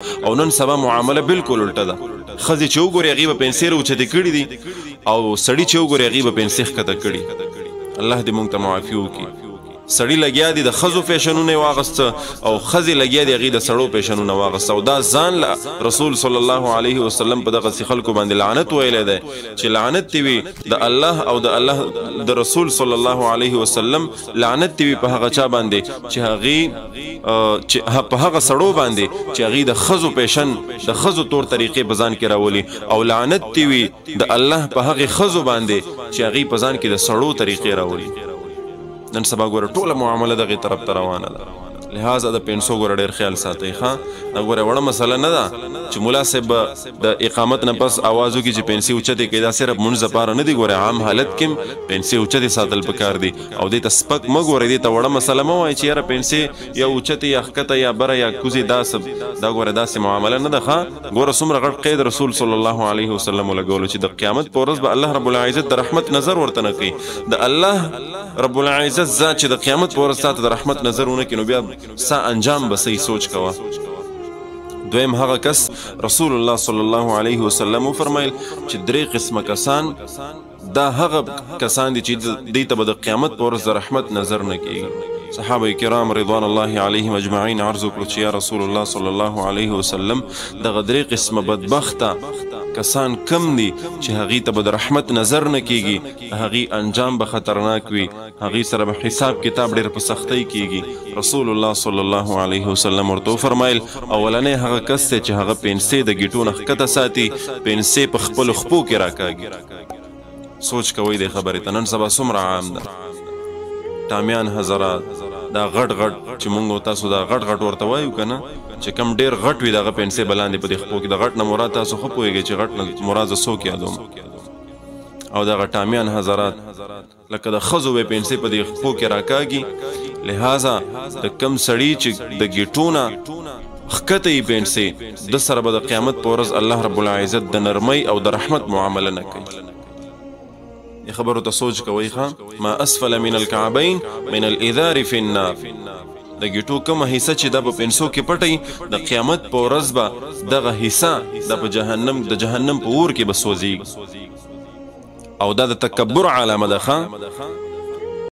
او نن سبا معامله بالکل الټه ده. ښځې چې وګورې هغې به پیسې راوچتې کړي دي او سړي چې وګورې هغې به پیسې ښکته کړي. الله دې موږ ته معافي وکړي. سړی لګیا دي د ښځو فیشنونه یې واغسته او ښځې لګیا دي هغې د سړو فیشنونه واغسته او دا ځان له رسول صلی الله علیه وسلم په دغسې خلکو باندې لعنت ویلی دی چې لعنت دې وي د الله او د الله د رسول صلی الله علیه وسلم لعنت دې وي په هغه چا باندې چې هغې په هغه سړو باندې چې هغې د ښځو فیشن د ښځو طور طریقې په ځان کې راولي او لعنت دې وي د الله په هغې ښځو باندې چې هغې په ځان کې د سړو طریقې راولي. نن سبا ګوره ټوله معامله دغې طرف ته روانه ده. لہذا د پیسو ګوره ډېر خیال ساتئ. ښه دا ګوره وړه مسله نه ده چې ملا صاحب د اقامت نه پس آواز وکړي چې پیسې اوچتې کړي. دا صرف مونځ دپاره نه دي. ګوره عام حالت کې پیسې اوچتې ساتل پکار دي او دې ته سپک مه ګورئ. دې ته وړه مسله مه وایئ چې یاره پیسې یا اوچتې یا ښکته یا بره یا کوزې دا ګوره داسې معامله نه ده. ښه ګوره څومره غټ قید رسول صلی الله علیه وسلم ولګولو چې د قیامت په ورځ به الله رب العزت د رحمت نظر ورته نه کوي. د الله رب العزت ذات چې د قیامت په ورځ تاته د رحمت نظر ونه کړي نو بیا سا انجام به صحیح سوچ کوه. دویم هغه کس رسول الله صلی الله علیه وسلم وفرمایل چې 3 قسمه کسان دا هغه کسان دي چې دوی ته به د قیامت په ورځ د رحمت نظر نه کیږي. صحابه کرام رضوان الله علیهم اجمعین عرض وکړو چې یا رسول الله صلی الله علیه وسلم دغه 3 قسمه بدبخته کسان کم دي چې هغې ته به د رحمت نظر نه کیږي، هغې انجام به خطرناک وي، هغې سره به حساب کتاب ډېر په سختۍ کیږي. رسول الله صلی الله علیه وسلم ورته وفرمایل اولنی هغه کس دی چې هغه پیسې د ګیټو نه ښکته ساتي، پیسې په خپلو خپو کې راکاږي. سوچ کوئ دې خبرې ته. نن سبا څومره عام ده ټامیان حضرات دا غټ غټ چې مونږ تاسو دا غټ غټ ورته وایو که نه چې کم ډېر غټ وي د هغه پیسې به لاندې په دې خپو کې. د غټ نه مراد تاسو ښه پوهېږئ چې غټ نه مراد زه څوک یادوم. او دغه ټامیان حضرات لکه د ښځو به پیسې په دې خپو کې راکاږي. لہذا د کم سړي چې د ګیټو نه ښکته یي پیسې د سره به د قیامت په ورځ الله رب العزت د نرمۍ او د رحمت معامله نه کوي. خبرو ته سوچ کوئ. ښه ما اسفل من الکعبین من الازار فی النار. د ګیټو کومه حصه چې دا په پیسو کې پټئ د قیامت په ورځ به دغه حصه دا په جهنم په اور کې به سوځېږي او دا د تکبر علامه ده. ښه